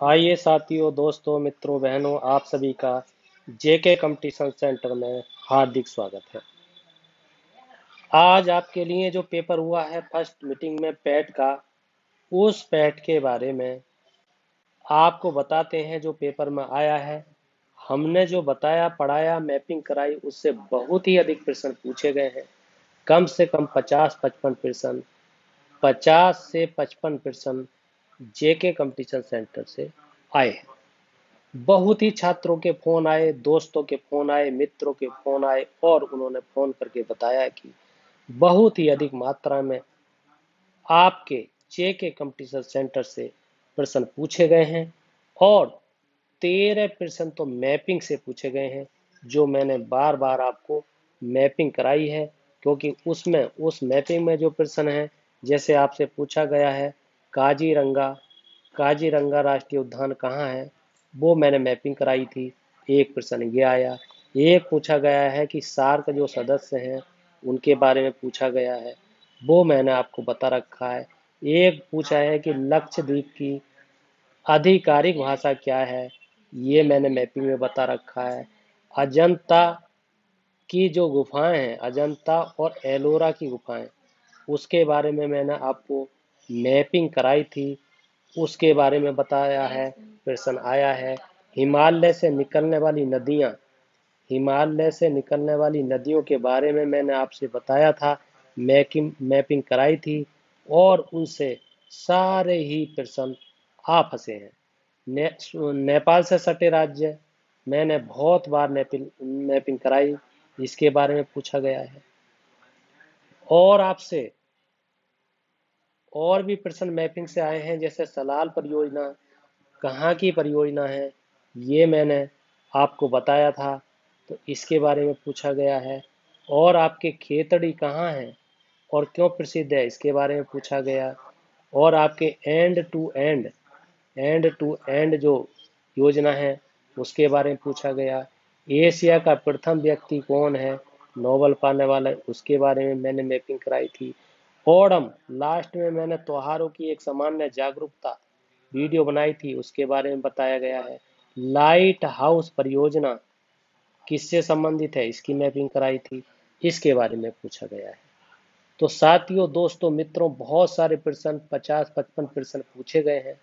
आइए साथियों, दोस्तों, मित्रों, बहनों, आप सभी का जेके कंपटीशन सेंटर में हार्दिक स्वागत है। आज आपके लिए जो पेपर हुआ है फर्स्ट मीटिंग में पैट का, उस पैट के बारे में आपको बताते हैं जो पेपर में आया है। हमने जो बताया, पढ़ाया, मैपिंग कराई, उससे बहुत ही अधिक प्रश्न पूछे गए हैं। कम से कम 50-55 प्रश्न, 50 से 55 प्रश्न जेके कंपटीशन सेंटर से आए हैं। बहुत ही छात्रों के फोन आए, दोस्तों के फोन आए, मित्रों के फोन आए और उन्होंने फोन करके बताया कि बहुत ही अधिक मात्रा में आपके जेके कंपटीशन सेंटर से प्रश्न पूछे गए हैं और 13 प्रश्न तो मैपिंग से पूछे गए हैं, जो मैंने बार बार आपको मैपिंग कराई है। क्योंकि उसमें, उस मैपिंग में जो प्रश्न है, जैसे आपसे पूछा गया है काजीरंगा काजीरंगा राष्ट्रीय उद्यान कहाँ है, वो मैंने मैपिंग कराई थी। एक प्रश्न ये आया। एक पूछा गया है कि सार्क जो सदस्य हैं उनके बारे में पूछा गया है, वो मैंने आपको बता रखा है। एक पूछा है कि लक्षद्वीप की आधिकारिक भाषा क्या है, ये मैंने मैपिंग में बता रखा है। अजंता की जो गुफाएं हैं, अजंता और एलोरा की गुफाएं, उसके बारे में मैंने आपको मैपिंग कराई थी, उसके बारे में बताया है, प्रश्न आया है। हिमालय से निकलने वाली नदियां, हिमालय से निकलने वाली नदियों के बारे में मैंने आपसे बताया था, मैपिंग कराई थी और उनसे सारे ही प्रश्न आ फंसे हैं। नेपाल से सटे राज्य, मैंने बहुत बार मैपिंग कराई, इसके बारे में पूछा गया है। और आपसे और भी प्रश्न मैपिंग से आए हैं, जैसे सलाल परियोजना कहाँ की परियोजना है, ये मैंने आपको बताया था, तो इसके बारे में पूछा गया है। और आपके खेतड़ी कहाँ है और क्यों प्रसिद्ध है, इसके बारे में पूछा गया। और आपके एंड टू एंड जो योजना है, उसके बारे में पूछा गया। एशिया का प्रथम व्यक्ति कौन है, नोबेल पाने वाला, उसके बारे में मैंने मैपिंग कराई थी। ओणम, लास्ट में मैंने त्योहारों की एक सामान्य जागरूकता वीडियो बनाई थी, उसके बारे में बताया गया है। लाइट हाउस परियोजना किससे संबंधित है, इसकी मैपिंग कराई थी, इसके बारे में पूछा गया है। तो साथियों, दोस्तों, मित्रों, बहुत सारे प्रश्न, 50-55 प्रश्न पूछे गए हैं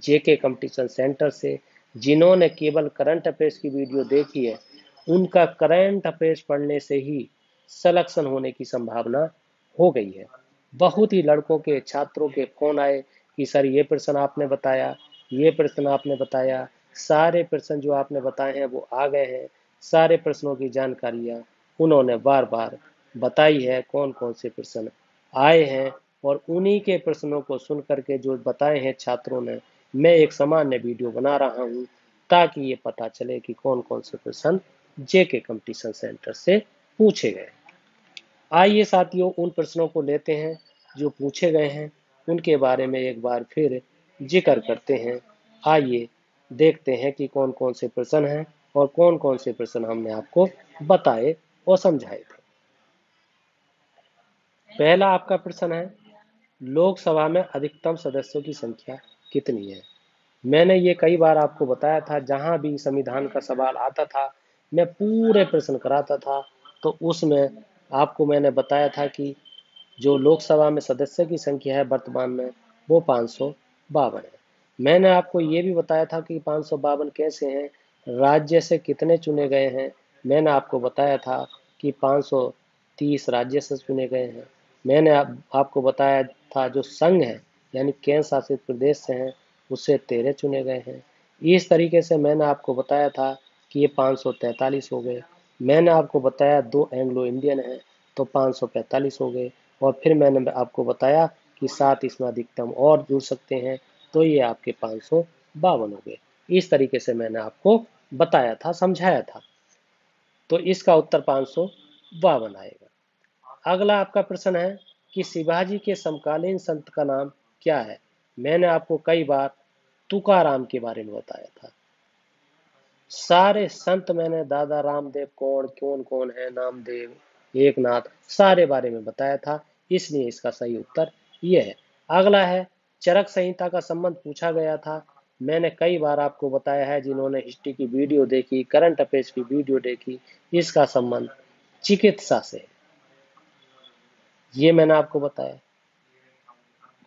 जेके कंपटीशन सेंटर से। जिन्होंने केवल करंट अफेयर्स की वीडियो देखी है, उनका करंट अफेयर्स पढ़ने से ही सिलेक्शन होने की संभावना हो गई है। बहुत ही लड़कों के, छात्रों के फोन आए कि सर ये प्रश्न आपने बताया, ये प्रश्न आपने बताया, सारे प्रश्न जो आपने बताए हैं वो आ गए हैं। सारे प्रश्नों की जानकारियां उन्होंने बार बार बताई है, कौन कौन से प्रश्न आए हैं। और उन्हीं के प्रश्नों को सुन करके जो बताए हैं छात्रों ने, मैं एक सामान्य वीडियो बना रहा हूं, ताकि ये पता चले कि कौन कौन से प्रश्न जेके कंपटीशन सेंटर से पूछे गए। आइए साथियों, उन प्रश्नों को लेते हैं जो पूछे गए हैं, उनके बारे में एक बार फिर जिक्र करते हैं। आइए देखते हैं कि कौन कौन से प्रश्न हैं और कौन कौन से प्रश्न हमने आपको बताए और समझाए थे। पहला आपका प्रश्न है, लोकसभा में अधिकतम सदस्यों की संख्या कितनी है। मैंने ये कई बार आपको बताया था, जहां भी संविधान का सवाल आता था मैं पूरे प्रश्न कराता था। तो उसमें आपको मैंने बताया था कि जो लोकसभा में सदस्य की संख्या है वर्तमान में, वो 552 है। मैंने आपको ये भी बताया था कि 552 कैसे हैं, राज्य से कितने चुने गए हैं। मैंने आपको बताया था कि 530 राज्य से चुने गए हैं। मैंने आपको बताया था जो संघ है, यानी केंद्र शासित प्रदेश से हैं, उससे 13 चुने गए हैं। इस तरीके से मैंने आपको बताया था कि ये 543 हो गए। मैंने आपको बताया 2 एंग्लो इंडियन हैं, तो 545 हो गए। और फिर मैंने आपको बताया कि 7 इसमें अधिकतम और जुड़ सकते हैं, तो ये आपके 552 हो गए। इस तरीके से मैंने आपको बताया था, समझाया था। तो इसका उत्तर 552 आएगा। अगला आपका प्रश्न है कि शिवाजी के समकालीन संत का नाम क्या है। मैंने आपको कई बार तुकाराम के बारे में बताया था। सारे संत मैंने, दादा रामदेव कौन कौन कौन है, नामदेव, एकनाथ, सारे बारे में बताया था, इसलिए इसका सही उत्तर ये है। अगला है, चरक संहिता का संबंध पूछा गया था। मैंने कई बार आपको बताया है, जिन्होंने हिस्ट्री की वीडियो देखी, करंट अफेयर्स की वीडियो देखी, इसका संबंध चिकित्सा से है। ये मैंने आपको बताया।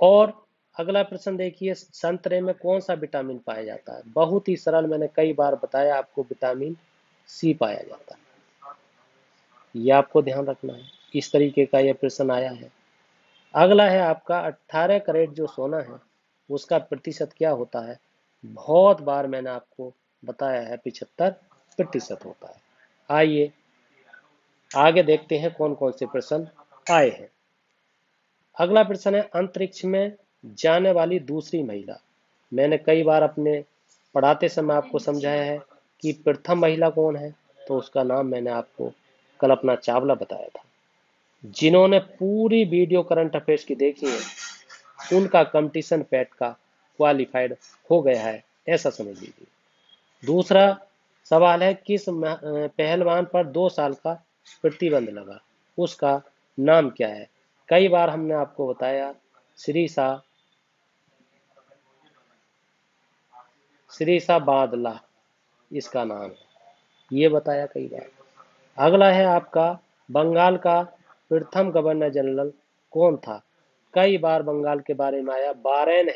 और अगला प्रश्न देखिए, संतरे में कौन सा विटामिन पाया जाता है? बहुत ही सरल, मैंने कई बार बताया आपको, विटामिन सी पाया जाता है। ये आपको ध्यान रखना है। इस तरीके का यह प्रश्न आया है। अगला है आपका 18 कैरेट जो सोना है उसका प्रतिशत क्या होता है? बहुत बार मैंने आपको बताया है, 75% होता है। आइए आगे देखते हैं कौन कौन से प्रश्न आए हैं। अगला प्रश्न है, अंतरिक्ष में जाने वाली दूसरी महिला। मैंने कई बार अपने पढ़ाते समय आपको समझाया है कि प्रथम महिला कौन है, तो उसका नाम मैंने आपको कल्पना चावला बताया था। जिन्होंने पूरी वीडियो करंट अफेयर्स की देखी है उनका कंपटीशन पैट का क्वालिफाइड हो गया है, ऐसा समझ लीजिए। दूसरा सवाल है, किस पहलवान पर 2 साल का प्रतिबंध लगा, उसका नाम क्या है? कई बार हमने आपको बताया, श्रीसा बादला इसका नाम है, ये बताया कई बार। अगला है आपका, बंगाल का प्रथम गवर्नर जनरल कौन था? कई बार बंगाल के बारे में आया, बारेन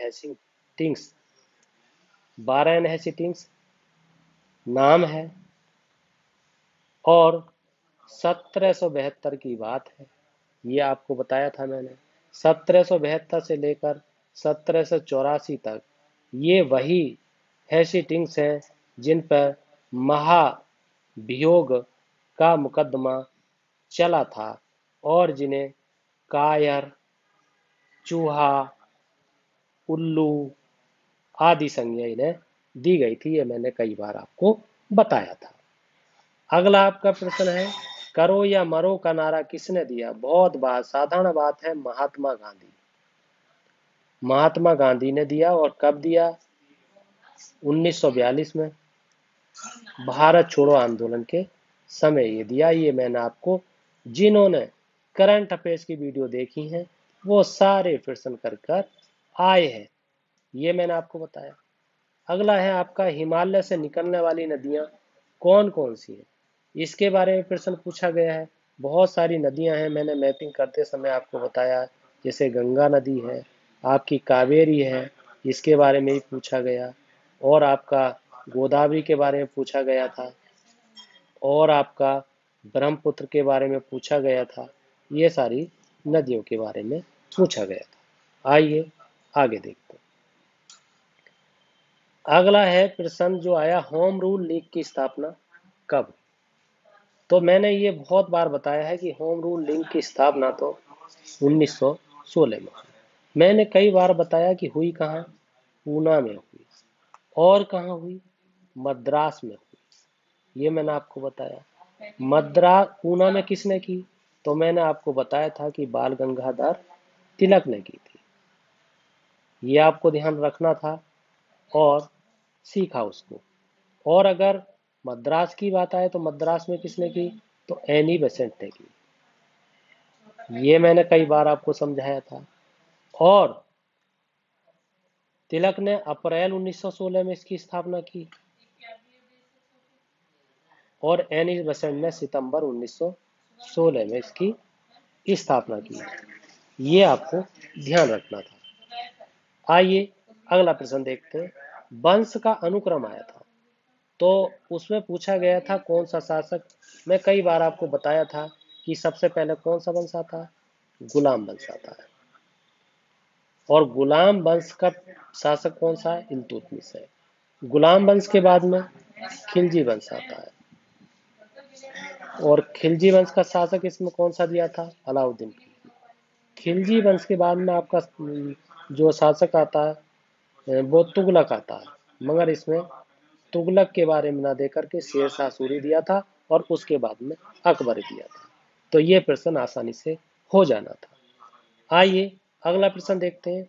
हेस्टिंग्स नाम है, और 1772 की बात है। ये आपको बताया था मैंने। 1772 से लेकर 1784 तक ये वही हेस्टिंग्स हैं जिन पर महाभियोग का मुकदमा चला था और जिन्हें कायर, चूहा, उल्लू आदि संज्ञा इन्हें दी गई थी। ये मैंने कई बार आपको बताया था। अगला आपका प्रश्न है, करो या मरो का नारा किसने दिया? बहुत बात साधारण बात है, महात्मा गांधी। महात्मा गांधी ने दिया। और कब दिया? 1942 में भारत छोड़ो आंदोलन के समय ये दिया। ये मैंने आपको, जिन्होंने करंट अफेयर्स की वीडियो देखी हैं वो सारे प्रश्न कर कर आए हैं, ये मैंने आपको बताया। अगला है आपका, हिमालय से निकलने वाली नदियां कौन कौन सी हैं? इसके बारे में प्रश्न पूछा गया है। बहुत सारी नदियां हैं, मैंने मैपिंग करते समय आपको बताया, जैसे गंगा नदी है, आपकी कावेरी है, इसके बारे में ही पूछा गया, और आपका गोदावरी के बारे में पूछा गया था, और आपका ब्रह्मपुत्र के बारे में पूछा गया था। ये सारी नदियों के बारे में पूछा गया था। आइए आगे देखते हैं। अगला है प्रश्न जो आया, होम रूल लीग की स्थापना कब? तो मैंने ये बहुत बार बताया है कि होम रूल लीग की स्थापना तो 1916 में। मैंने कई बार बताया कि हुई कहाँ? पूना में हुई। और कहाँ हुई? मद्रास में हुई। ये मैंने आपको बताया। मद्रास पूना में किसने की? तो मैंने आपको बताया था कि बाल गंगाधर तिलक ने की थी। ये आपको ध्यान रखना था और सीखा उसको। और अगर मद्रास की बात आए तो मद्रास में किसने की? तो एनी बेसेंट ने की। ये मैंने कई बार आपको समझाया था। और तिलक ने अप्रैल 1916 में इसकी स्थापना की, और एनी बेसेंट ने सितंबर 1916 में इसकी स्थापना की। ये आपको ध्यान रखना था। आइए अगला प्रश्न देखते हैं। वंश का अनुक्रम आया था, तो उसमें पूछा गया था कौन सा शासक। मैं कई बार आपको बताया था कि सबसे पहले कौन सा वंश आता है? गुलाम वंश आता है। और गुलाम वंश का शासक कौन सा है? इल्तुतमिश है। गुलाम वंश के बाद में खिलजी वंश आता है, और खिलजी वंश का शासक इसमें कौन सा दिया था? अलाउद्दीन खिलजी। खिलजी वंश के बाद में आपका जो शासक आता है वो तुगलक आता है, मगर इसमें तुगलक के बारे में ना देकर के शेरशाह सूरी दिया था, और उसके बाद में अकबर दिया था। तो ये प्रश्न आसानी से हो जाना था। आइए अगला प्रश्न देखते हैं।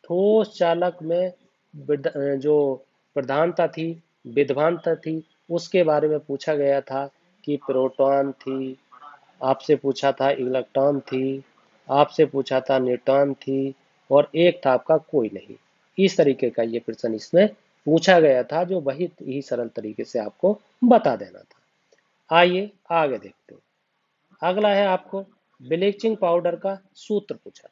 ठोस चालक में जो प्रधानता थी, विद्वानता थी, उसके बारे में पूछा गया था कि प्रोटॉन थी, आपसे पूछा था इलेक्ट्रॉन थी, आपसे पूछा था न्यूट्रॉन थी, और एक था आपका कोई नहीं। इस तरीके का ये प्रश्न इसमें पूछा गया था, जो वही ही सरल तरीके से आपको बता देना था। आइए आगे देखते हैं। अगला है आपको ब्लीचिंग पाउडर का सूत्र पूछा था।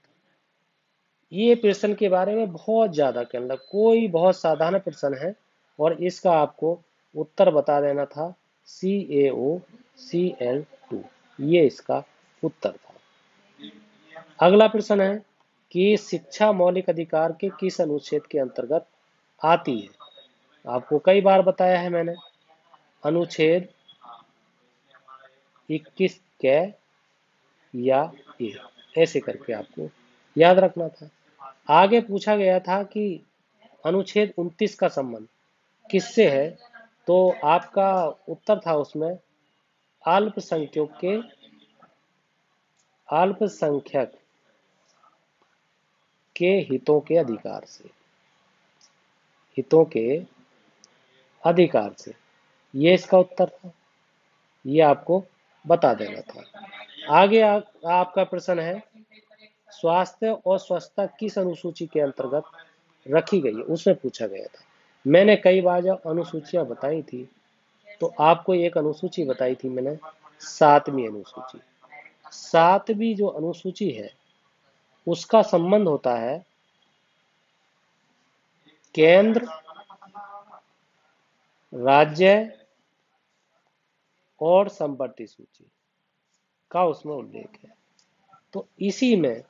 ये प्रश्न के बारे में बहुत ज्यादा कहना, कोई बहुत साधारण प्रश्न है और इसका आपको उत्तर बता देना था CaOCl2। ये इसका उत्तर था। अगला प्रश्न है कि शिक्षा मौलिक अधिकार के किस अनुच्छेद के अंतर्गत आती है। आपको कई बार बताया है मैंने, अनुच्छेद 21 के या ए, ऐसे करके आपको याद रखना था। आगे पूछा गया था कि अनुच्छेद 29 का संबंध किससे है, तो आपका उत्तर था उसमें अल्पसंख्यकों के अल्पसंख्यक के हितों के अधिकार से, हितों के अधिकार से, ये इसका उत्तर था। ये आपको बता देना था। आगे आपका प्रश्न है स्वास्थ्य और स्वच्छता किस अनुसूची के अंतर्गत रखी गई है, उसमें पूछा गया था। मैंने कई बार जब अनुसूचियां बताई थी तो आपको एक अनुसूची बताई थी मैंने, 7वीं अनुसूची। 7वीं जो अनुसूची है उसका संबंध होता है केंद्र, राज्य और संपत्ति सूची का उसमें उल्लेख है। तो इसी में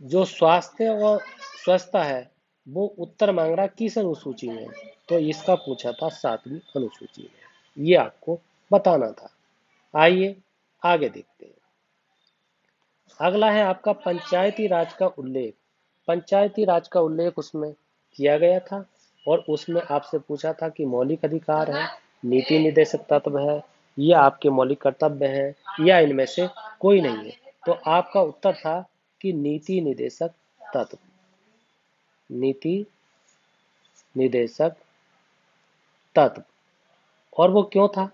जो स्वास्थ्य और स्वच्छता है वो उत्तर मांग रहा किस अनुसूची में, तो इसका पूछा था 7वीं अनुसूची में। ये आपको बताना था। आइए आगे देखते हैं। अगला है आपका पंचायती राज का उल्लेख। पंचायती राज का उल्लेख उसमें किया गया था और उसमें आपसे पूछा था कि मौलिक अधिकार है, नीति निर्देशक तत्व है, ये आपके मौलिक कर्तव्य हैं या इनमें से कोई नहीं है। तो आपका उत्तर था कि नीति निर्देशक तत्व, नीति निर्देशक तत्व। और वो क्यों था,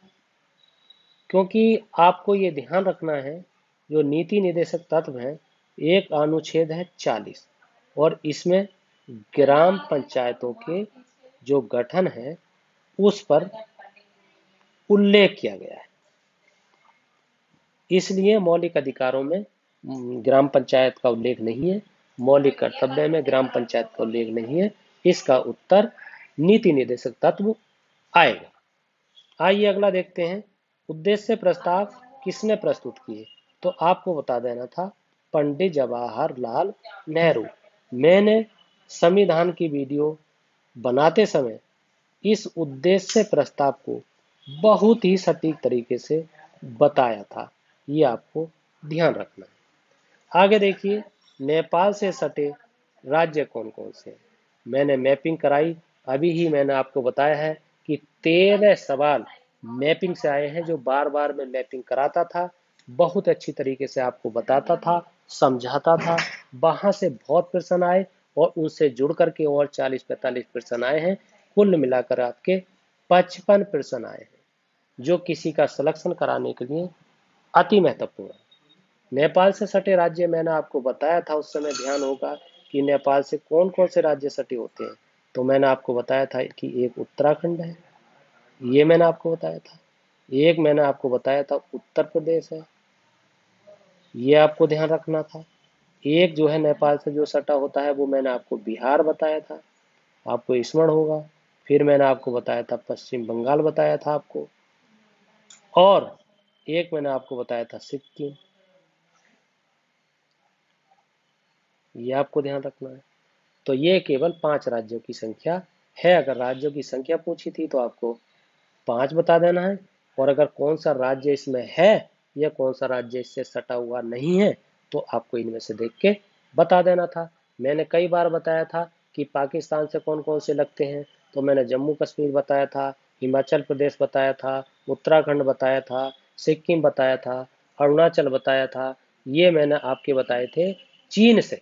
क्योंकि आपको ये ध्यान रखना है जो नीति निर्देशक तत्व है, एक अनुच्छेद है 40 और इसमें ग्राम पंचायतों के जो गठन है उस पर उल्लेख किया गया है। इसलिए मौलिक अधिकारों में ग्राम पंचायत का उल्लेख नहीं है, मौलिक कर्तव्य में ग्राम पंचायत का उल्लेख नहीं है। इसका उत्तर नीति निर्देशक तत्व आएगा। आइए अगला देखते हैं। उद्देश्य प्रस्ताव किसने प्रस्तुत किए, तो आपको बता देना था पंडित जवाहरलाल नेहरू। मैंने संविधान की वीडियो बनाते समय इस उद्देश्य प्रस्ताव को बहुत ही सटीक तरीके से बताया था, ये आपको ध्यान रखना है। आगे देखिए, नेपाल से सटे राज्य कौन कौन से हैं। मैंने मैपिंग कराई, अभी ही मैंने आपको बताया है कि 13 सवाल मैपिंग से आए हैं, जो बार बार मैं मैपिंग कराता था, बहुत अच्छी तरीके से आपको बताता था, समझाता था। वहां से बहुत प्रश्न आए और उनसे जुड़ करके और 40-45 प्रश्न आए हैं। कुल मिलाकर आपके 55 प्रश्न आए हैं, जो किसी का सिलेक्शन कराने के लिए अति महत्वपूर्ण है। नेपाल से सटे राज्य मैंने आपको बताया था, उस समय ध्यान होगा कि नेपाल से कौन कौन से राज्य सटे होते हैं। तो मैंने आपको बताया था कि एक उत्तराखंड है, ये मैंने आपको बताया था। एक मैंने आपको बताया था उत्तर प्रदेश है, ये आपको ध्यान रखना था। एक जो है नेपाल से जो सटा होता है वो मैंने आपको बिहार बताया था, आपको स्मरण होगा। फिर मैंने आपको बताया था पश्चिम बंगाल बताया था आपको, और एक मैंने आपको बताया था सिक्किम, ये आपको ध्यान रखना है। तो ये केवल 5 राज्यों की संख्या है। अगर राज्यों की संख्या पूछी थी तो आपको 5 बता देना है, और अगर कौन सा राज्य इसमें है या कौन सा राज्य इससे सटा हुआ नहीं है तो आपको इनमें से देख के बता देना था। मैंने कई बार बताया था कि पाकिस्तान से कौन कौन से लगते हैं, तो मैंने जम्मू कश्मीर बताया था, हिमाचल प्रदेश बताया था, उत्तराखंड बताया था, सिक्किम बताया था, अरुणाचल बताया था। ये मैंने आपके बताए थे चीन से,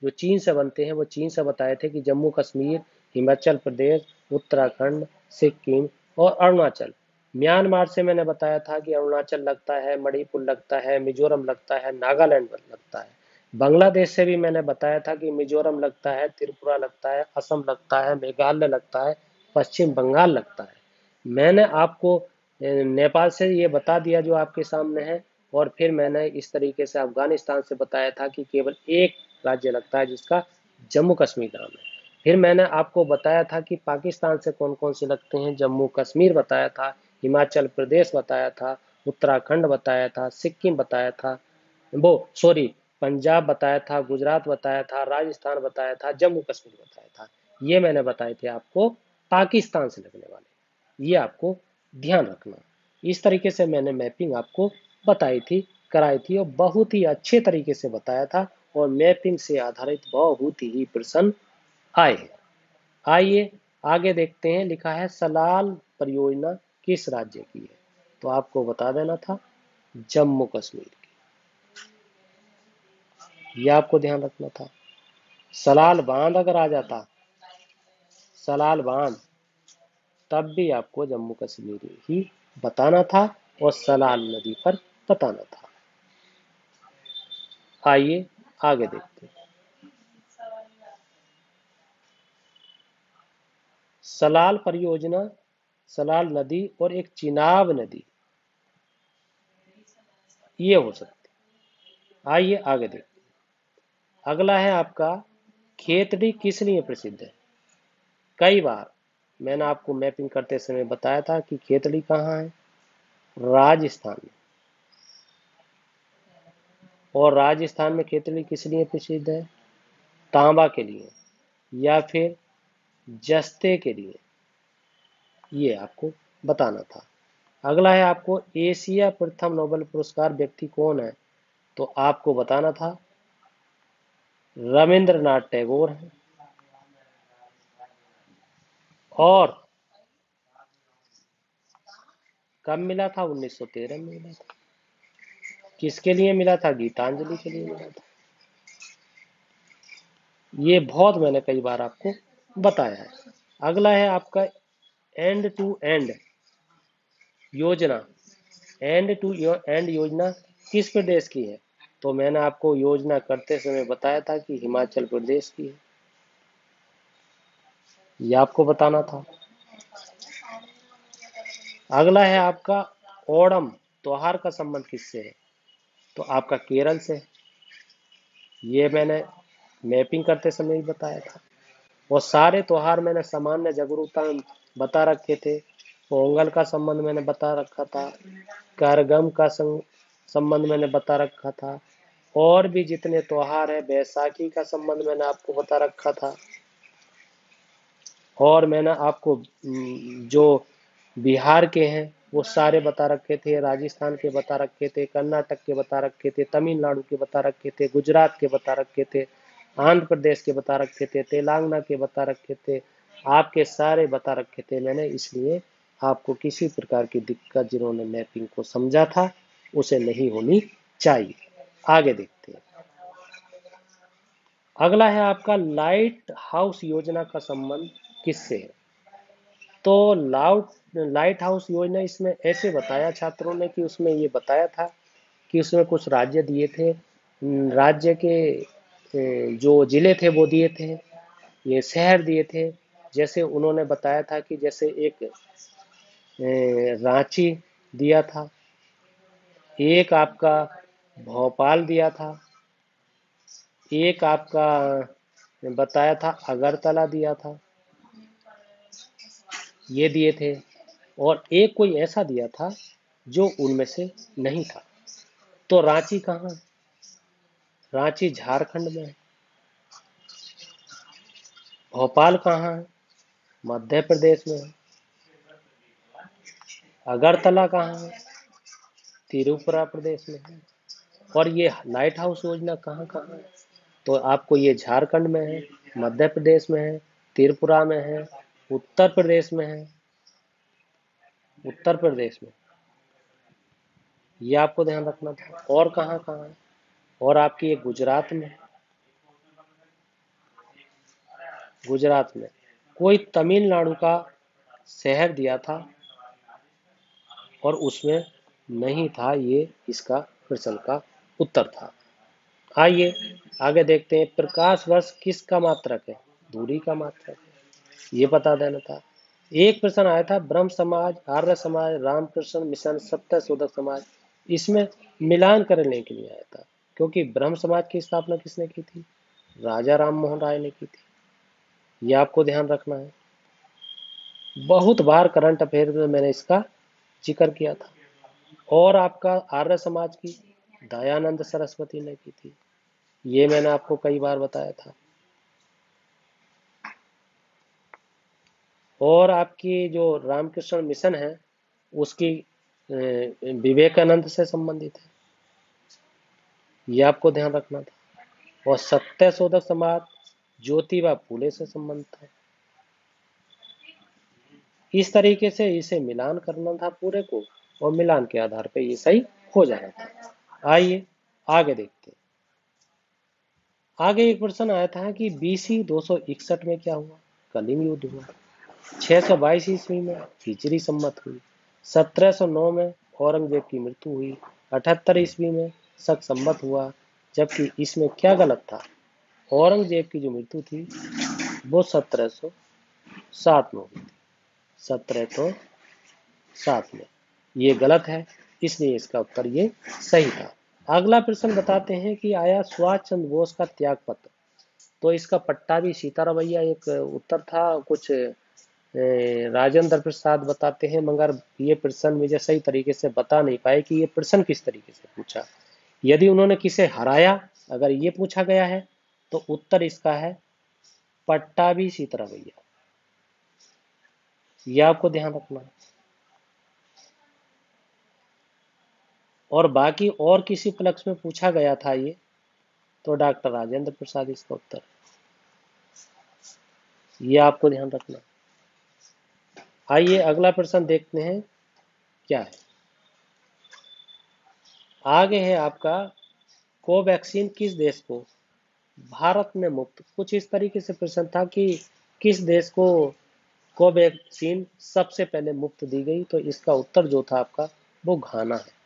जो चीन से बनते हैं वो चीन से बताए थे कि जम्मू कश्मीर, हिमाचल प्रदेश, उत्तराखंड, सिक्किम और अरुणाचल। म्यांमार से मैंने बताया था कि अरुणाचल लगता है, मणिपुर लगता है, मिजोरम लगता है, नागालैंड लगता है। बांग्लादेश से भी मैंने बताया था कि मिजोरम लगता है, त्रिपुरा लगता है, असम लगता है, मेघालय लगता है, पश्चिम बंगाल लगता है। मैंने आपको नेपाल से ये बता दिया जो आपके सामने है, और फिर मैंने इस तरीके से अफगानिस्तान से बताया था कि केवल एक राज्य लगता है जिसका जम्मू कश्मीर नाम है। फिर मैंने आपको बताया था कि पाकिस्तान से कौन कौन से लगते हैं, जम्मू कश्मीर बताया था, हिमाचल प्रदेश बताया था, उत्तराखंड बताया था, सिक्किम बताया था, वो सॉरी पंजाब बताया था, गुजरात बताया था, राजस्थान बताया था, जम्मू कश्मीर बताया था। ये मैंने बताए थे आपको पाकिस्तान से लगने वाले, ये आपको ध्यान रखना। इस तरीके से मैंने मैपिंग आपको बताई थी, कराई थी, और बहुत ही अच्छे तरीके से बताया था, और मैपिंग से आधारित बहुत ही प्रश्न आए हैं। आइए आगे देखते हैं। लिखा है सलाल परियोजना किस राज्य की है, तो आपको बता देना था जम्मू कश्मीर की, ये आपको ध्यान रखना था। सलाल बांध अगर आ जाता, सलाल बांध, तब भी आपको जम्मू कश्मीर ही बताना था, और सलाल नदी पर बताना था। आइए आगे देखते हैं। सलाल परियोजना, सलाल नदी और एक चिनाब नदी, ये हो सकती। आइए आगे देखते हैं। अगला है आपका खेतड़ी किस लिए प्रसिद्ध है। कई बार मैंने आपको मैपिंग करते समय बताया था कि खेतड़ी कहाँ है, राजस्थान में। और राजस्थान में खेतड़ी किस लिए प्रसिद्ध है, तांबा के लिए या फिर जस्ते के लिए, ये आपको बताना था। अगला है आपको एशिया प्रथम नोबेल पुरस्कार व्यक्ति कौन है, तो आपको बताना था रविंद्रनाथ टैगोर है। और कब मिला था, 1913 में मिला था। किसके लिए मिला था, गीतांजलि के लिए मिला था। ये बहुत मैंने कई बार आपको बताया है। अगला है आपका एंड टू एंड योजना। एंड टू एंड योजना किस प्रदेश की है, तो मैंने आपको योजना करते समय बताया था कि हिमाचल प्रदेश की है, ये आपको बताना था। अगला है आपका ओणम त्योहार का संबंध किससे है, तो आपका केरल से है। ये मैंने मैपिंग करते समय ही बताया था। और सारे त्योहार मैंने सामान्य जागरूकता बता रखे थे। पोंगल का संबंध मैंने बता रखा था, करगम का संबंध मैंने बता रखा था, और भी जितने त्योहार है, बैसाखी का संबंध मैंने आपको बता रखा था। और मैंने आपको जो बिहार के हैं वो सारे बता रखे थे, राजस्थान के बता रखे थे, कर्नाटक के बता रखे थे, तमिलनाडु के बता रखे थे, गुजरात के बता रखे थे, आंध्र प्रदेश के बता रखे थे, तेलंगाना के बता रखे थे, आपके सारे बता रखे थे मैंने। इसलिए आपको किसी प्रकार की दिक्कत, जिन्होंने मैपिंग को समझा था, उसे नहीं होनी चाहिए। आगे देखते हैं। अगला है आपका लाइट हाउस योजना का संबंध किससे है, तो लाइट हाउस योजना इसमें ऐसे बताया छात्रों ने कि उसमें ये बताया था कि उसमें कुछ राज्य दिए थे, राज्य के जो जिले थे वो दिए थे, ये शहर दिए थे। जैसे उन्होंने बताया था कि जैसे एक रांची दिया था, एक आपका भोपाल दिया था, एक आपका बताया था अगरतला दिया था, ये दिए थे। और एक कोई ऐसा दिया था जो उनमें से नहीं था। तो रांची कहाँ है? रांची झारखंड में है। भोपाल कहाँ है? मध्य प्रदेश में है। अगरतला कहाँ है? त्रिपुरा प्रदेश में है। और ये लाइट हाउस योजना कहाँ कहाँ है, तो आपको ये झारखंड में है, मध्य प्रदेश में है, त्रिपुरा में है, उत्तर प्रदेश में है, उत्तर प्रदेश में, ये आपको ध्यान रखना था। और कहाँ कहाँ है, और आपकी ये गुजरात में, गुजरात में कोई तमिलनाडु का शहर दिया था और उसमें नहीं था, ये इसका प्रश्न का उत्तर था। आइए आगे देखते हैं, प्रकाश वर्ष किसका मात्रक है? दूरी का मात्रक है, ये बता देना था। एक प्रश्न आया था, ब्रह्म समाज, आर्य समाज, रामकृष्ण मिशन, सत्य शोधक समाज, इसमें मिलान करने के लिए आया था, क्योंकि ब्रह्म समाज की स्थापना किसने की थी? राजा राम मोहन राय ने की थी, ये आपको ध्यान रखना है। बहुत बार करंट अफेयर में मैंने इसका जिक्र किया था। और आपका आर्य समाज की दयानंद सरस्वती ने की थी, ये मैंने आपको कई बार बताया था। और आपकी जो रामकृष्ण मिशन है उसकी विवेकानंद से संबंधित है, ये आपको ध्यान रखना था। और सत्य शोधक समाज ज्योतिबा फूले से संबंधित है। इस तरीके से इसे मिलान करना था पूरे को, और मिलान के आधार पे ये सही हो जाना था। आइए आगे देखते हैं। आगे एक प्रश्न आया था कि बीसी 261 में क्या हुआ? कलिंग युद्ध हुआ। 622 ईस्वी में हिजरी सम्मत हुई। 1709 में औरंगजेब की मृत्यु हुई। 78 ईस्वी में शक सम्मत हुआ। जबकि इसमें क्या गलत था? औरंगजेब की जो मृत्यु थी वो 1707 में हुई थी। 1707 में, ये गलत है, इसलिए इसका उत्तर ये सही था। अगला प्रश्न बताते हैं कि आया सुभाष चंद्र बोस का त्याग पत्र, तो इसका पट्टा भी सीता रवैया एक उत्तर था। कुछ राजेंद्र प्रसाद बताते हैं, मगर ये प्रश्न मुझे सही तरीके से बता नहीं पाए कि ये प्रश्न किस तरीके से पूछा। यदि उन्होंने किसे हराया, अगर ये पूछा गया है, तो उत्तर इसका है पट्टाभी सीतारमैया, ये आपको ध्यान रखना है। और बाकी और किसी उपलक्ष्य में पूछा गया था ये, तो डॉक्टर राजेंद्र प्रसाद इसका उत्तर, ये आपको ध्यान रखना। आइए अगला प्रश्न देखते हैं क्या है। आगे है आपका, कोवैक्सीन किस देश को भारत में मुफ्त, कुछ इस तरीके से प्रश्न था कि किस देश को कोवैक्सीन सबसे पहले मुफ्त दी गई, तो इसका उत्तर जो था आपका वो घाना है,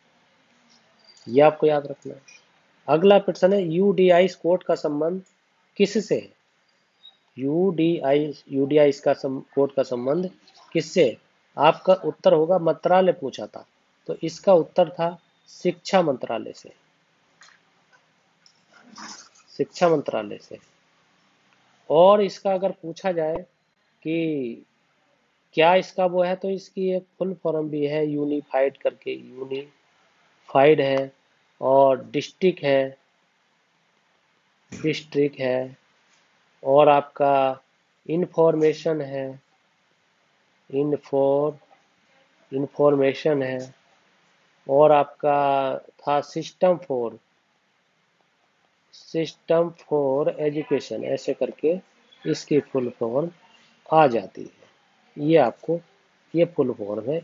ये आपको याद रखना है। अगला प्रश्न है, यूडीआई कोड का संबंध किससे है? यूडीआई का कोड का संबंध किससे? आपका उत्तर होगा, मंत्रालय पूछा था, तो इसका उत्तर था शिक्षा मंत्रालय से, शिक्षा मंत्रालय से। और इसका अगर पूछा जाए कि क्या इसका वो है, तो इसकी एक फुल फॉर्म भी है, यूनिफाइड करके, यूनिफाइड है। और डिस्ट्रिक्ट है, डिस्ट्रिक्ट है। और आपका इंफॉर्मेशन है, इन्फॉर इंफॉर्मेशन है। और आपका था सिस्टम फॉर एजुकेशन, ऐसे करके इसकी फुल फॉर्म आ जाती है। ये आपको, ये फुल फॉर्म है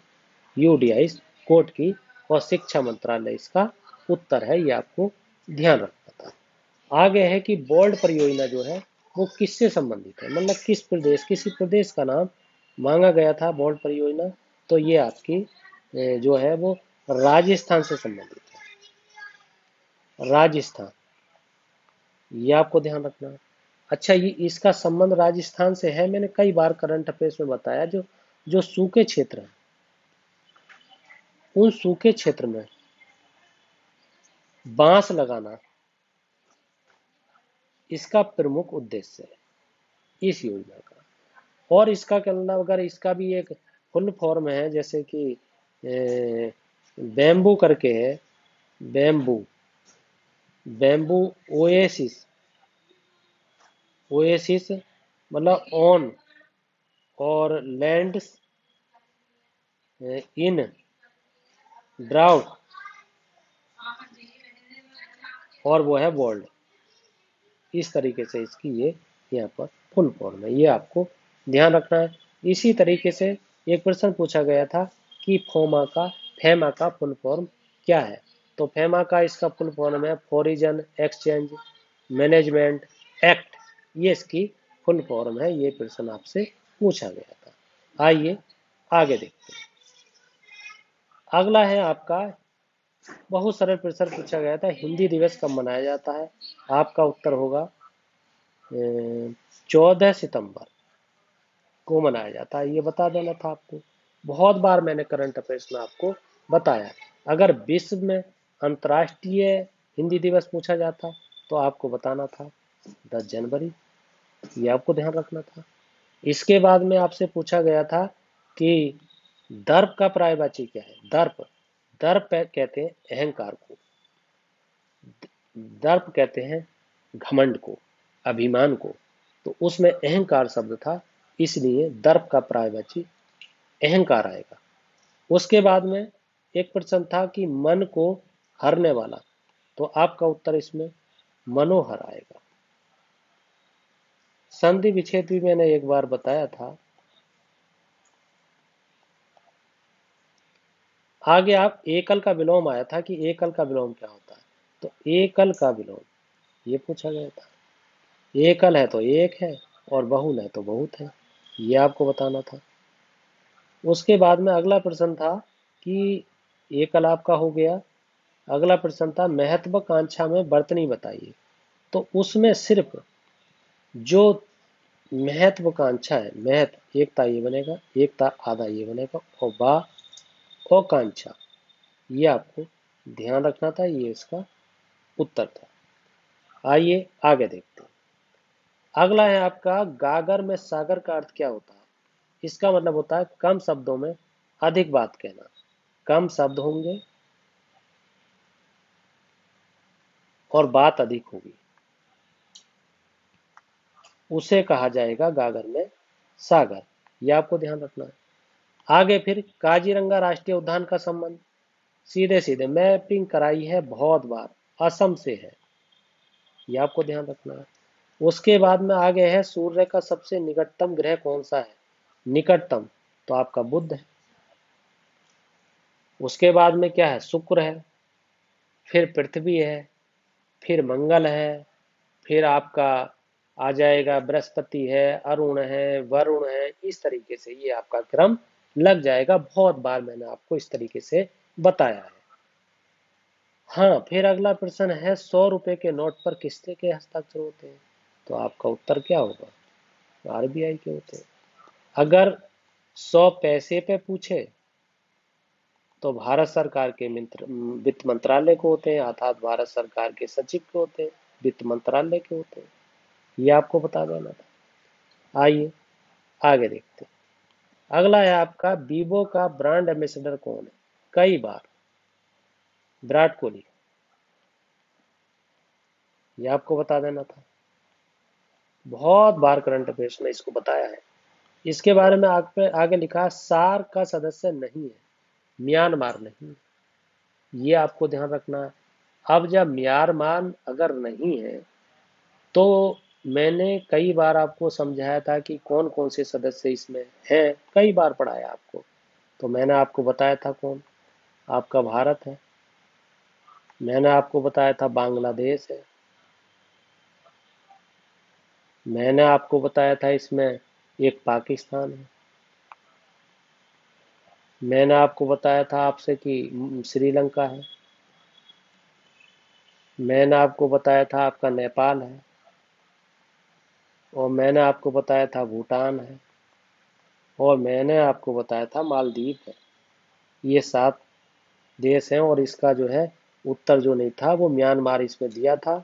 यूडीआई कोड की, और शिक्षा मंत्रालय इसका उत्तर है, ये आपको ध्यान रखना था। आगे है कि बोर्ड परियोजना जो है वो किससे संबंधित है, मतलब किस प्रदेश, किसी प्रदेश का नाम मांगा गया था बोर्ड परियोजना, तो ये आपकी जो है वो राजस्थान से संबंधित है, राजस्थान, ये आपको ध्यान रखना है। अच्छा, ये इसका संबंध राजस्थान से है, मैंने कई बार करंट अफेयर्स में बताया, जो जो सूखे क्षेत्र है, उन सूखे क्षेत्र में बांस लगाना इसका प्रमुख उद्देश्य है इस योजना का। और इसका कहना, अगर इसका भी एक फुल फॉर्म है, जैसे कि बैम्बू करके है, बैम्बू, बैम्बू ओएसिस, ओएसिस मतलब ऑन और लैंड्स इन ड्राउट, और वो है वर्ल्ड, इस तरीके से इसकी ये यहाँ पर फुल फॉर्म है, ये आपको ध्यान रखना है। इसी तरीके से एक प्रश्न पूछा गया था कि फेमा का फुल फॉर्म क्या है, तो फेमा का इसका फुल फॉर्म है फॉरिन एक्सचेंज मैनेजमेंट एक्ट, ये इसकी फुल फॉर्म है, ये प्रश्न आपसे पूछा गया था। आइए आगे देखते हैं। अगला है आपका बहुत सरल प्रश्न पूछा गया था, हिंदी दिवस कब मनाया जाता है? आपका उत्तर होगा 14 सितंबर को मनाया जाता है। ये बता देना था आपको। बहुत बार मैंने करंट अफेयर्स में आपको बताया। अगर विश्व में अंतर्राष्ट्रीय हिंदी दिवस पूछा जाता तो आपको बताना था 10 जनवरी। ये आपको ध्यान रखना था। इसके बाद में आपसे पूछा गया था कि दर्प का पर्यायवाची क्या है? दर्प, दर्प कहते हैं अहंकार को, दर्प कहते हैं घमंड को, अभिमान को। तो उसमें अहंकार शब्द था, इसलिए दर्प का पर्यायवाची अहंकार आएगा। उसके बाद में एक प्रश्न था कि मन को हरने वाला, तो आपका उत्तर इसमें मनोहर आएगा। संधि विच्छेद भी मैंने एक बार बताया था। आगे आप एकल का विलोम आया था कि एकल का विलोम क्या होता है, तो एकल का विलोम ये पूछा गया था। एकल है तो एक है और बहुल है तो बहुत है, ये आपको बताना था। उसके बाद में अगला प्रश्न था कि एकल आपका हो गया। अगला प्रश्न था महत्वाकांक्षा में वर्तनी बताइए। तो उसमें सिर्फ जो महत्वाकांक्षा है, महत्व एकता ये बनेगा, एकता आधा ये बनेगा, और बा और कांक्षा, ये आपको ध्यान रखना था। ये इसका उत्तर था। आइए आगे देखते हैं। अगला है आपका गागर में सागर का अर्थ क्या होता है? इसका मतलब होता है कम शब्दों में अधिक बात कहना। कम शब्द होंगे और बात अधिक होगी, उसे कहा जाएगा गागर में सागर। यह आपको ध्यान रखना है। आगे फिर काजीरंगा राष्ट्रीय उद्यान का संबंध सीधे सीधे मैपिंग कराई है बहुत बार, असम से है, यह आपको ध्यान रखना है। उसके बाद में आगे है सूर्य का सबसे निकटतम ग्रह कौन सा है? निकटतम तो आपका बुध है। उसके बाद में क्या है? शुक्र है, फिर पृथ्वी है, फिर मंगल है, फिर आपका आ जाएगा बृहस्पति है, अरुण है, वरुण है। इस तरीके से ये आपका क्रम लग जाएगा। बहुत बार मैंने आपको इस तरीके से बताया है। हाँ, फिर अगला प्रश्न है 100 रुपए के नोट पर किसके के हस्ताक्षर होते हैं? तो आपका उत्तर क्या होगा? आरबीआई के होते हैं। अगर 100 पैसे पे पूछे तो भारत सरकार के वित्त मंत्रालय को होते हैं, अर्थात भारत सरकार के सचिव के होते हैं, वित्त मंत्रालय के होते हैं। ये आपको बता देना था। आइए आगे देखते हैं। अगला है आपका वीवो का ब्रांड एम्बेसडर कौन है? कई बार विराट कोहली, ये आपको बता देना था। बहुत बार करंट अफेयर्स में इसको बताया है। इसके बारे में आगे लिखा सार्क का सदस्य नहीं है, म्यांमार नहीं है। ये आपको ध्यान रखना है। अब जब म्यांमार अगर नहीं है तो मैंने कई बार आपको समझाया था कि कौन कौन से सदस्य इसमें हैं, कई बार पढ़ाया आपको। तो मैंने आपको बताया था कौन? आपका भारत है, मैंने आपको बताया था बांग्लादेश है, मैंने आपको बताया था इसमें एक पाकिस्तान है, मैंने आपको बताया था आपसे कि श्रीलंका है, मैंने आपको बताया था आपका नेपाल है, और मैंने आपको बताया था भूटान है, और मैंने आपको बताया था मालदीव है। ये 7 देश हैं, और इसका जो है उत्तर जो नहीं था वो म्यांमार इसमें दिया था।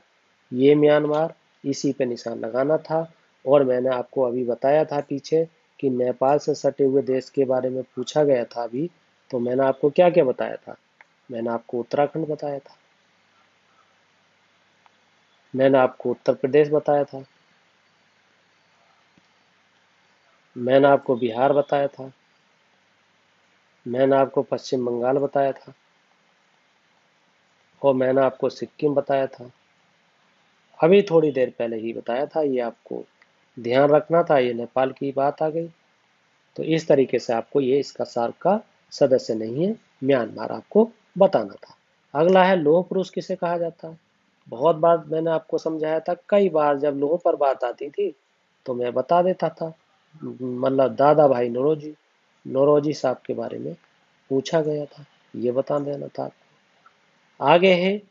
ये म्यांमार, इसी पे निशान लगाना था। और मैंने आपको अभी बताया था पीछे कि नेपाल से सटे हुए देश के बारे में पूछा गया था अभी। तो मैंने आपको क्या क्या बताया था? मैंने आपको उत्तराखंड बताया था, मैंने आपको उत्तर प्रदेश बताया था, मैंने आपको बिहार बताया था, मैंने आपको पश्चिम बंगाल बताया था, और मैंने आपको सिक्किम बताया था। अभी थोड़ी देर पहले ही बताया था, ये आपको ध्यान रखना था। ये नेपाल की बात आ गई। तो इस तरीके से आपको ये इसका सार्क का सदस्य नहीं है, म्यांमार आपको बताना था। अगला है लौह पुरुष किसे कहा जाता है? बहुत बार मैंने आपको समझाया था। कई बार जब लौह पर बात आती थी तो मैं बता देता था। मतलब दादा भाई नौरोजी, नौरोजी साहब के बारे में पूछा गया था, ये बता देना था। आगे है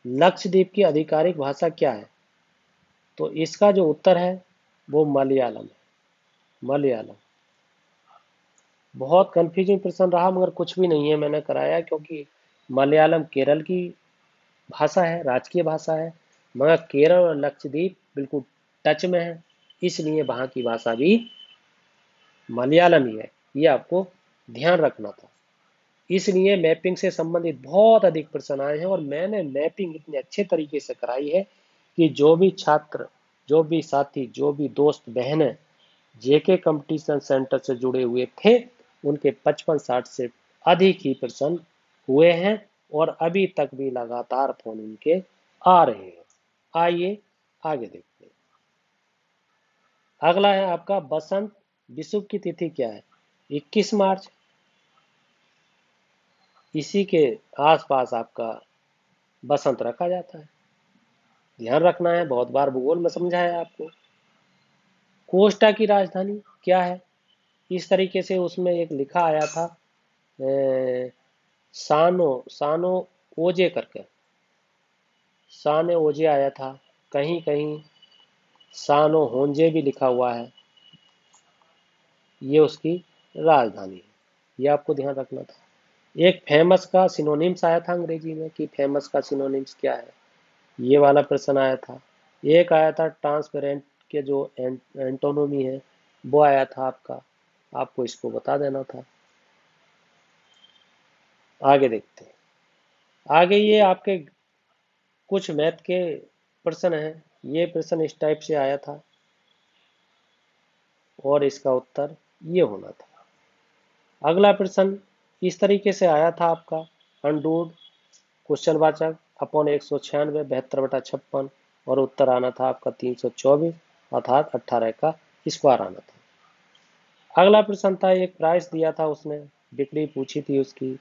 लक्षद्वीप की आधिकारिक भाषा क्या है? तो इसका जो उत्तर है वो मलयालम है। मलयालम। बहुत कंफ्यूजिंग प्रश्न रहा मगर कुछ भी नहीं है, मैंने कराया क्योंकि मलयालम केरल की भाषा है, राजकीय भाषा है, मगर केरल और लक्षद्वीप बिल्कुल टच में है, इसलिए वहां की भाषा भी मलयालम ही है। ये आपको ध्यान रखना था। इसलिए मैपिंग से संबंधित बहुत अधिक प्रश्न आए हैं और मैंने मैपिंग इतने अच्छे तरीके से कराई है कि जो भी छात्र, जो भी साथी, जो भी दोस्त बहन जेके कंपटीशन सेंटर से जुड़े हुए थे उनके 55-60 से अधिक ही प्रश्न हुए हैं और अभी तक भी लगातार फोन उनके आ रहे हैं। आइए आगे देखते हैं। अगला है आपका बसंत विषुव की तिथि क्या है? 21 मार्च। इसी के आसपास आपका बसंत रखा जाता है, ध्यान रखना है, बहुत बार भूगोल में समझाया आपको। कोस्टा की राजधानी क्या है? इस तरीके से उसमें एक लिखा आया था सानो सानो ओजे करके, साने ओजे आया था, कहीं कहीं सानो होंजे भी लिखा हुआ है। ये उसकी राजधानी है, ये आपको ध्यान रखना था। एक फेमस का सिनोनिम्स आया था अंग्रेजी में कि फेमस का सिनोनिम्स क्या है, ये वाला प्रश्न आया था। एक आया था ट्रांसपेरेंट के जो एंटोनोमी है वो आया था आपका, आपको इसको बता देना था। आगे देखते हैं। आगे ये आपके कुछ मैथ के प्रश्न हैं। ये प्रश्न इस टाइप से आया था और इसका उत्तर ये होना था। अगला प्रश्न इस तरीके से आया था आपका, अंडूड क्वेश्चन वाचक अपॉन 196 72/56 और उत्तर आना था आपका 324 अर्थात 18 का स्क्वायर आना था। अगला प्रश्न था, एक प्राइस दिया था उसने, बिक्री पूछी थी उसकी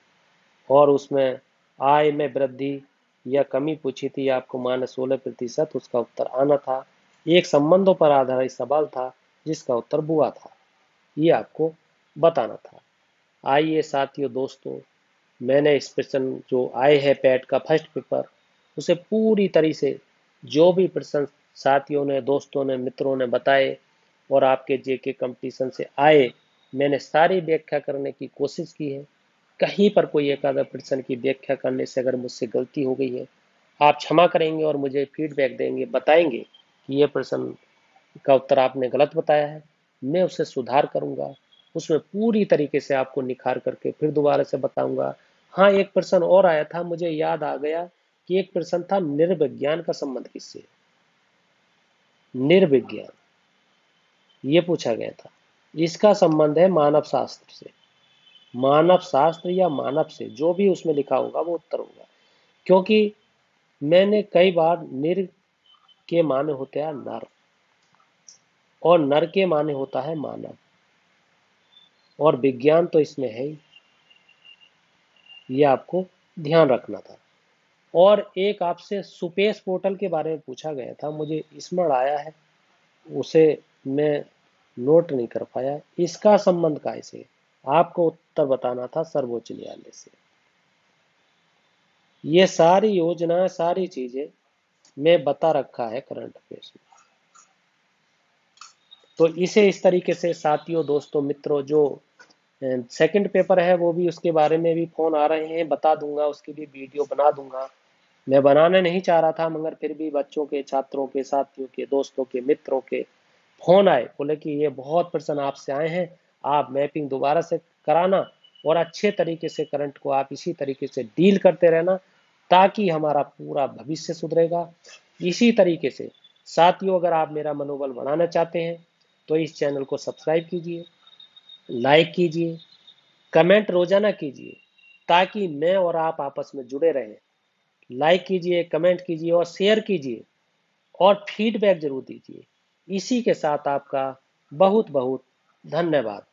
और उसमें आय में वृद्धि या कमी पूछी थी, आपको -16%, उसका उत्तर आना था। एक संबंधों पर आधारित सवाल था जिसका उत्तर बुआ था, ये आपको बताना था। आइए साथियों दोस्तों, मैंने इस प्रश्न जो आए है पैट का फर्स्ट पेपर, उसे पूरी तरह से जो भी प्रश्न साथियों ने, दोस्तों ने, मित्रों ने बताए और आपके जेके कंपटीशन से आए, मैंने सारी व्याख्या करने की कोशिश की है। कहीं पर कोई एक आधा प्रश्न की व्याख्या करने से अगर मुझसे गलती हो गई है, आप क्षमा करेंगे और मुझे फीडबैक देंगे, बताएंगे कि ये प्रश्न का उत्तर आपने गलत बताया है, मैं उसे सुधार करूंगा, उसमें पूरी तरीके से आपको निखार करके फिर दोबारा से बताऊंगा। हाँ, एक प्रश्न और आया था, मुझे याद आ गया कि एक प्रश्न था निर्विज्ञान का संबंध किससे? निर्विज्ञान, ये पूछा गया था। इसका संबंध है मानव शास्त्र से। मानव शास्त्र या मानव से, जो भी उसमें लिखा होगा वो उत्तर होगा, क्योंकि मैंने कई बार निर के माने होते हैं नर और नर के माने होता है मानव, और विज्ञान तो इसमें है ही, ये आपको ध्यान रखना था। और एक आपसे सुपेश पोर्टल के बारे में पूछा गया था, मुझे स्मरण आया है, उसे मैं नोट नहीं कर पाया। इसका संबंध कैसे, आपको उत्तर बताना था सर्वोच्च न्यायालय से। ये सारी योजना, सारी चीजें मैं बता रखा है करंट अफेयर्स में। तो इसे इस तरीके से साथियों, दोस्तों, मित्रों, जो सेकंड पेपर है वो भी, उसके बारे में भी फोन आ रहे हैं, बता दूंगा, उसकी भी वीडियो बना दूंगा। मैं बनाने नहीं चाह रहा था मगर फिर भी बच्चों के, छात्रों के, साथियों के, दोस्तों के, मित्रों के फोन आए, बोले कि ये बहुत प्रश्न आपसे आए हैं, आप मैपिंग दोबारा से कराना और अच्छे तरीके से करंट को आप इसी तरीके से डील करते रहना ताकि हमारा पूरा भविष्य सुधरेगा। इसी तरीके से साथियों, अगर आप मेरा मनोबल बढ़ाना चाहते हैं तो इस चैनल को सब्सक्राइब कीजिए, लाइक कीजिए, कमेंट रोजाना कीजिए ताकि मैं और आप आपस में जुड़े रहें। लाइक कीजिए, कमेंट कीजिए और शेयर कीजिए और फीडबैक जरूर दीजिए। इसी के साथ आपका बहुत बहुत धन्यवाद।